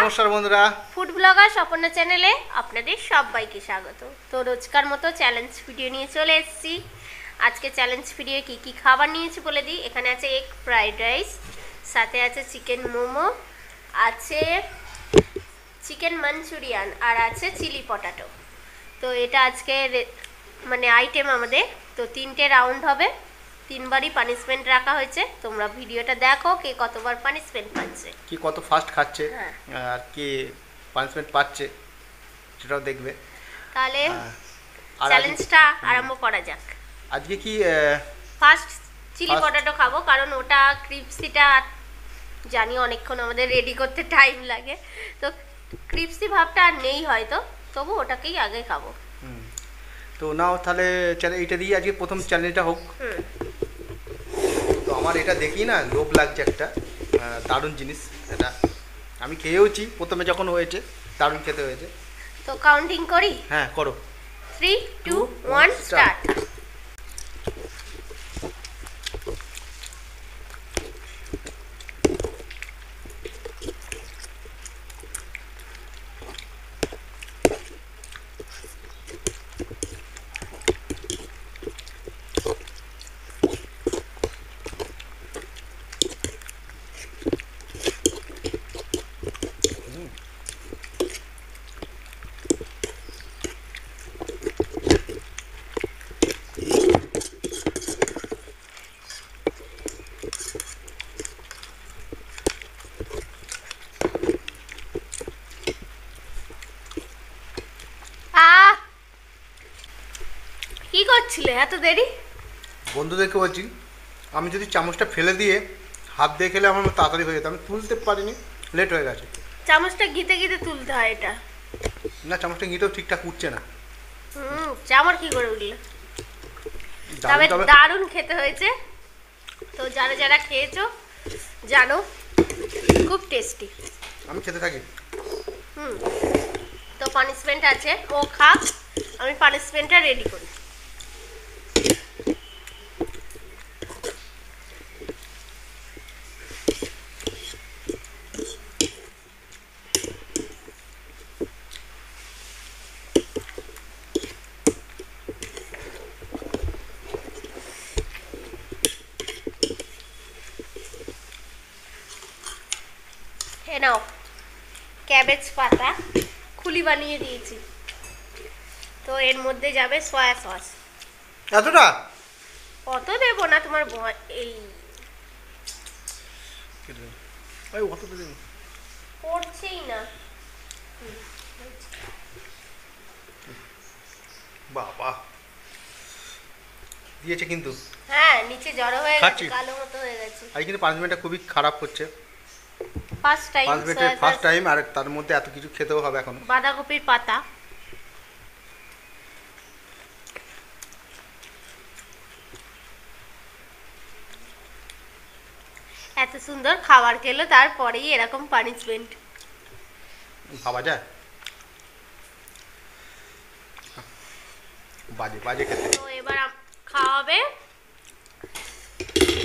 নমস্কার বন্ধুরা, food blogger স্বপনা চ্যানেলে আপনাদের সবাইকে স্বাগত। তো রোজকার মতো চ্যালেঞ্জ ভিডিও নিয়ে চলে এসেছি। আজকে চ্যালেঞ্জ ভিডিও কি কি খাবার নিয়েছি বলে দিই। এখানে আছে এগ ফ্রাইড রাইস, সাথে আছে চিকেন মোমো, আছে চিকেন মাঞ্চুরিয়ান, আর আছে চিলি পটাটো। তো এটা আজকে মানে আইটেম আমাদের। তো 3টে রাউন্ড হবে, 3বারই পানিশমেন্ট রাখা হয়েছে। তোমরা ভিডিওটা দেখো কে কতবার পানিশমেন্ট পাচ্ছে, কি কত ফাস্ট খাচ্ছে হ্যাঁ। আর কি পানিশমেন্ট পাচ্ছে সেটাও দেখবে। তাহলে আর চ্যালেঞ্জটা আরম্ভ করা যাক। আজকে কি ফার্স্ট চিলি First- পটাটো খাবো, কারণ ওটা ক্রিপসিটা জানি অনেকক্ষণ আমাদের রেডি করতে টাইম লাগে। তো ক্রিপসি ভাবটা আর নেই হয়তো, তবু ওটাকেই আগে খাবো। তো নাও তাহলে এইটা দিয়ে আজকে প্রথম চ্যালেঞ্জটা হোক। তো আমার এটা দেখি না লোভ লাগছে, একটা দারুণ জিনিস এটা। আমি খেয়েওছি প্রথমে যখন হয়েছে, দারুণ খেতে হয়েছে। তো কাউন্টিং করি, হ্যাঁ করো। 3, 2, 1 স্টার্ট। কি করছিলে এত দেরি? বন্ধুদেরকে বলছি, আমি যদি চামচটা ফেলে দিয়ে হাত দিয়ে খেলে আমার তাড়াতাড়ি হয়ে যেত। আমি তুলতে পারিনি, লেট হয়ে গেছে। চামচটা গিতে গিতে তুলতে হয় এটা। না, চামচটা গিয়েও ঠিকঠাক উঠছে না। চামড় কি করে উঠলে? তবে দারুণ খেতে হয়েছে। তো যারা যারা খেয়েছো জানো খুব টেস্টি। আমি খেতে থাকি। তো পানিশমেন্ট আছে, ও খাক, আমি পানিশমেন্টটা রেডি করি। নাও, ক্যাবেজ পাতা খুলি বানিয়ে দিয়েছি। তো এর মধ্যে যাবে সয়া সস। এতটা অত দেবো না, তোমার এই পড়ছেই না। বাবা দিয়েছে কিন্তু। হ্যাঁ, নিচে জড়ো হয়ে গেছে, খাচ্ছি। কালো মতো হয়ে গেছে। আর কিন্তু পানিশমেন্টটা খুবই খারাপ হচ্ছে। ফার্স্ট টাইম ফার্স্ট টাইম, আর তার মধ্যে এত কিছু খেতেও হবে এখন। বাঁধাকপির পাতা। এত সুন্দর খাবার খেলো, তারপরেই এরকম পানিশমেন্ট। ভাবা যায়? বাজে বাজে খেতে। তো এবার খাওয়া হবে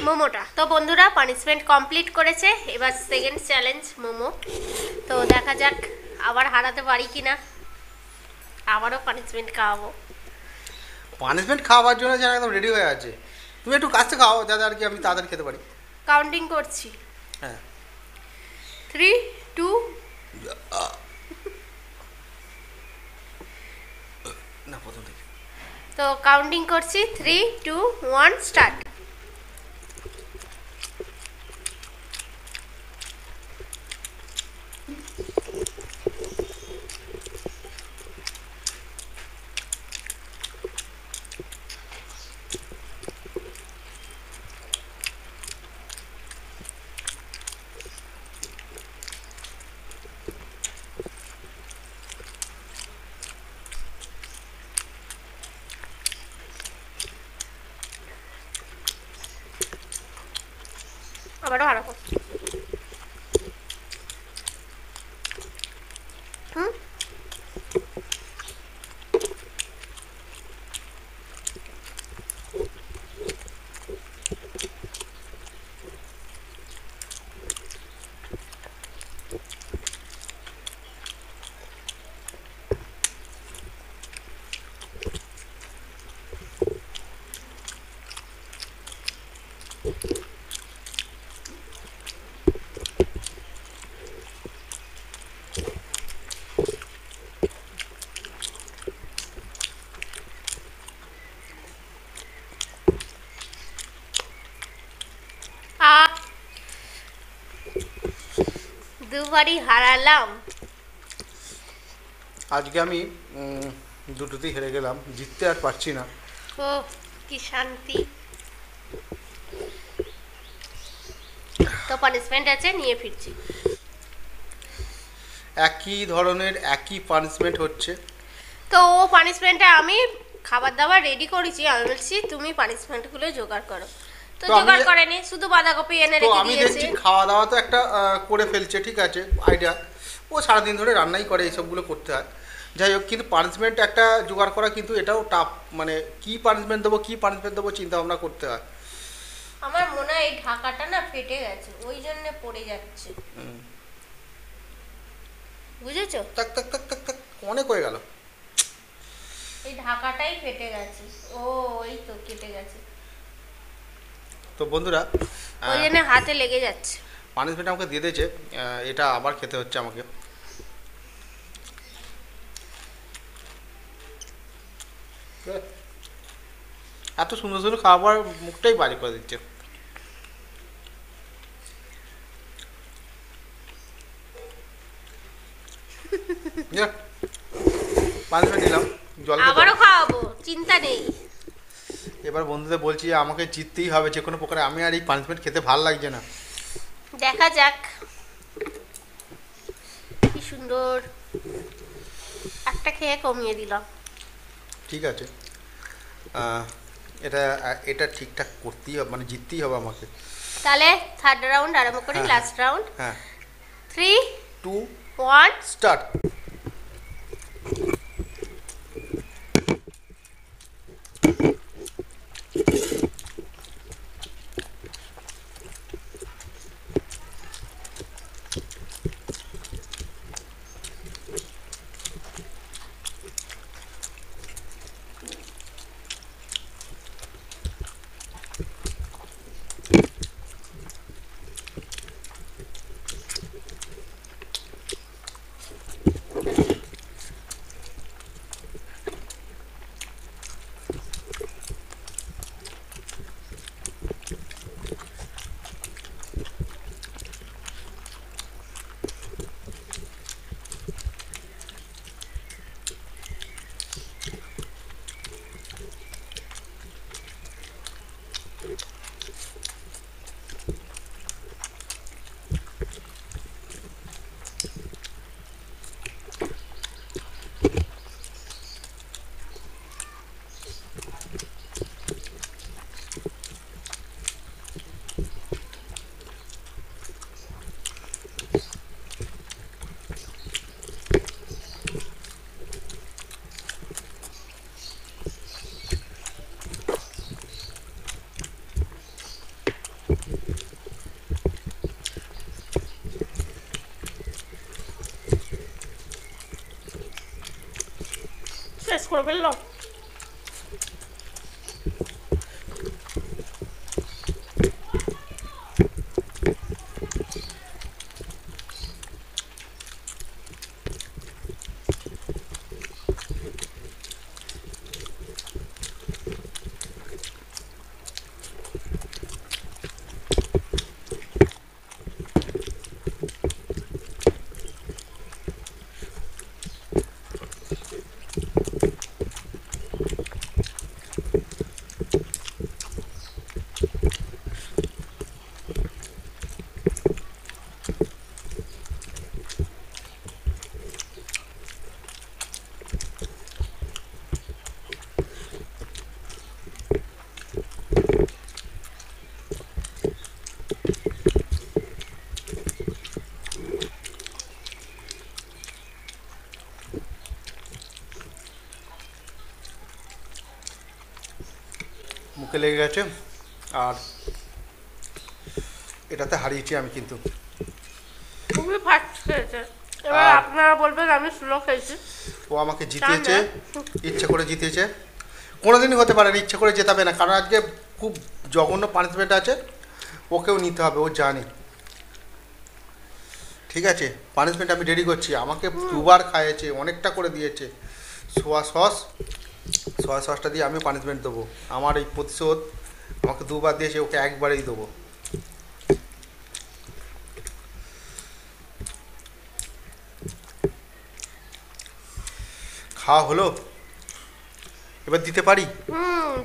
মোমোটা। তো বন্ধুরা, পানিশমেন্ট কমপ্লিট করেছে, এবার সেকেন্ড চ্যালেঞ্জ মোমো। তো দেখা যাক আবার হারাতে পারি কিনা, আবারও পানিশমেন্ট খাওয়াবো। পানিশমেন্ট খাওয়ার জন্য যেন একদম রেডি হয়ে আছে। তুমি একটু কাছে খাও যাতে আর কি আমি তাড়াতাড়ি খেতে পারি। কাউন্টিং করছি, হ্যাঁ 3, 2, না প্রথম থেকে। তো কাউন্টিং করছি, 3, 2, 1 স্টার্ট। আবারও হারাবো। দুবারই হারালাম। আজকে আমি দুটোতেই হেরে গেলাম, জিততে আর পারছি না। ও কি শান্তি। তো পানিশমেন্ট আছে, নিয়ে ফিরছি। একই ধরনের একই পানিশমেন্ট হচ্ছে। তো ও পানিশমেন্টটা আমি খাবার দাবার রেডি করেছি, আমি বলছি তুমি পানিশমেন্টগুলো জোগাড় করো। তো তো আমি জোগাড় করেনি, শুধু বাঁধাকপি এনে তো রেখে আমি দিয়েছে। দেখছি খাওয়া দাওয়া তো একটা করে ফেলছে, ঠিক আছে আইডিয়া। ও সারাদিন ধরে রান্নাই করে, এইসবগুলো করতে হয়। যাই হোক, কিন্তু পানিশমেন্ট একটা জোগাড় করা কিন্তু এটাও টাফ। মানে কি পানিশমেন্ট দেবো, কি পানিশমেন্ট দেবো, চিন্তা ভাবনা করতে হয়। আমার মনে হয় এই ঢাকাটা না ফেটে গেছে, ওই জন্য পড়ে যাচ্ছে। বুঝেছো? তাক তাক তাক তাক তাক, অনেক হয়ে গেল। এই ঢাকাটাই ফেটে গেছে। ও এই তো কেটে গেছে, তো বন্ধুরা, ওই জন্য হাতে লেগে যাচ্ছে। পানিশমেন্ট আমাকে দিয়ে দিয়েছে, এটা আবার খেতে হচ্ছে আমাকে। এত সুন্দর সুন্দর খাবার, মুখটাই বাড়ি করে দিচ্ছে। পানিশমেন্ট দিলাম, জল খেতে আবারও হবে। খাওয়াবো, চিন্তা নেই। এবার বন্ধুদের বলছি যে আমাকে জিততেই হবে যে কোনো প্রকারে, আমি আর এই পানিশমেন্ট খেতে ভাল লাগছে না। দেখা যাক। কি সুন্দর, একটা খেয়ে কমিয়ে দিলাম। ঠিক আছে, এটা এটা ঠিকঠাক করতেই হবে, মানে জিততেই হবে আমাকে। তাহলে থার্ড রাউন্ড আরম্ভ করি, হ্যাঁ। Last round. হ্যাঁ, 3, 2 1 স্টার্ট। শেষ করে ফেললাম। মুখে লেগে গেছে, আর এটাতে হারিয়েছি আমি কিন্তু। খুবই ফাস্ট খেয়েছে। এবার আর- আপনারা বলবেন আমি স্লো খেয়েছি। ও আমাকে জিতিয়েছে, ইচ্ছে করে জিতিয়েছে। কোনোদিনই হতে পারে না ইচ্ছে করে জেতাবে না, কারণ আজকে খুব জঘন্য পানিশমেন্ট আছে, ওকেও নিতে হবে, ও জানে। ঠিক আছে, পানিশমেন্ট আমি রেডি করছি। আমাকে দুবার খাইয়েছে, অনেকটা করে দিয়েছে। সোয়া সসটা দিয়ে আমি পানিশমেন্ট দেবো। আমার এই প্রতিশোধ, আমাকে দুবার দিয়েছে, ওকে একবারেই দেবো। খাওয়া হলো, এবার দিতে পারি?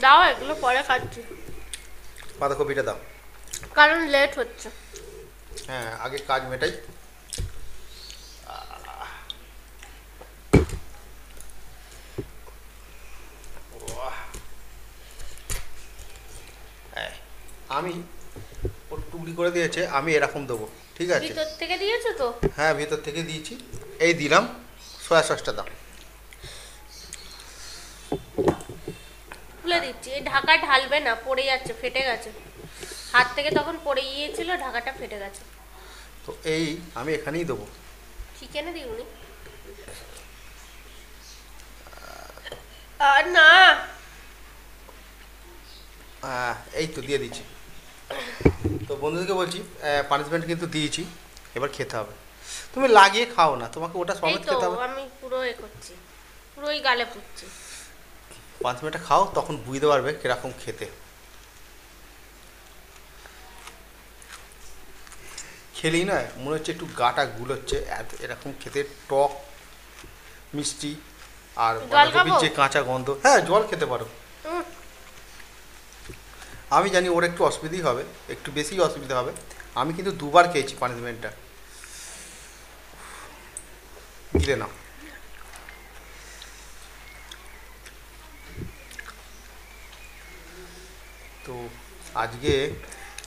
দাও, এগুলো পরে খাচ্ছি বাঁধাকপিটা দাও। কারণ লেট হচ্ছে। হ্যাঁ, আগে কাজ মেটাই। আমি ওর টুকরি করে দিয়েছে, আমি এরকম দেবো, ঠিক আছে? ভিতর থেকে দিয়েছো তো? হ্যাঁ, ভিতর থেকে দিয়েছি। এই দিলাম, সয়া সসটা দাও। খুলে দিচ্ছি। এই ঢাকা ঢালবে না, পড়ে যাচ্ছে, ফেটে গেছে হাত থেকে, তখন পড়ে গিয়েছিল, ঢাকাটা ফেটে গেছে। তো এই আমি এখানেই দেবো। চিকেনে দিউনি? আর না, এই তো দিয়ে দিচ্ছি। তো বন্ধুদেরকে বলছি, পানিশমেন্ট কিন্তু দিয়েছি, এবার খেতে হবে। তুমি লাগিয়ে খাও না, তোমাকে ওটা এই সমেত তো খেতে হবে। আমি পুরো করছি, পুরোই গালে পুড়ছি। পানিশমেন্টটা খাও, তখন বুঝতে পারবে কিরকম খেতে। খেলেই না মনে হচ্ছে একটু গাটা গুলোচ্ছে, এত এরকম খেতে টক মিষ্টি, আর বাঁধাকপির যে কাঁচা গন্ধ। হ্যাঁ, জল খেতে পারো। আমি জানি ওর একটু অসুবিধাই হবে, একটু বেশি অসুবিধা হবে। আমি কিন্তু দুবার খেয়েছি পানিশমেন্টটা। দিলে না, তো আজকে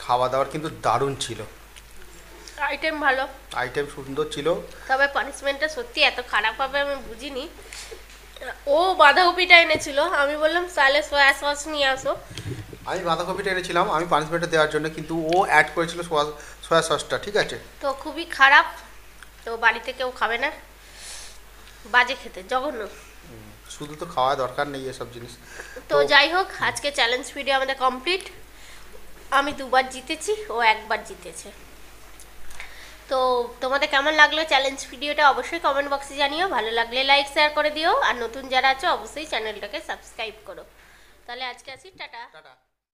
খাওয়া দাওয়ার কিন্তু দারুণ ছিল, আইটেম ভালো, আইটেম সুন্দর ছিল। তবে পানিশমেন্টটা সত্যি এত খারাপ হবে আমি বুঝিনি। ও বাঁধাকপিটা এনেছিল, আমি বললাম তাহলে সয়া সস নিয়ে আসো। আমি বাঁধাকপিটা এনেছিলাম আমি পানিশমেন্টটা দেওয়ার জন্য, কিন্তু ও অ্যাড করেছিল সয়া সসটা, ঠিক আছে? তো খুবই খারাপ, তো বাড়িতে কেউ খাবে না, বাজে খেতে, জঘন্য। শুধু তো খাওয়া দরকার নেই এসব জিনিস। তো যাই হোক, আজকে চ্যালেঞ্জ ভিডিও আমাদের কমপ্লিট। আমি 2বার জিতেছি, ও 1বার জিতেছে। তো তোমাদের কেমন লাগলো চ্যালেঞ্জ ভিডিওটা অবশ্যই কমেন্ট বক্সে জানিও। ভালো লাগলে লাইক শেয়ার করে দিও, আর নতুন যারা আছো অবশ্যই চ্যানেলটাকে সাবস্ক্রাইব করো। তাহলে আজকে আসি, টাটা। টাটা।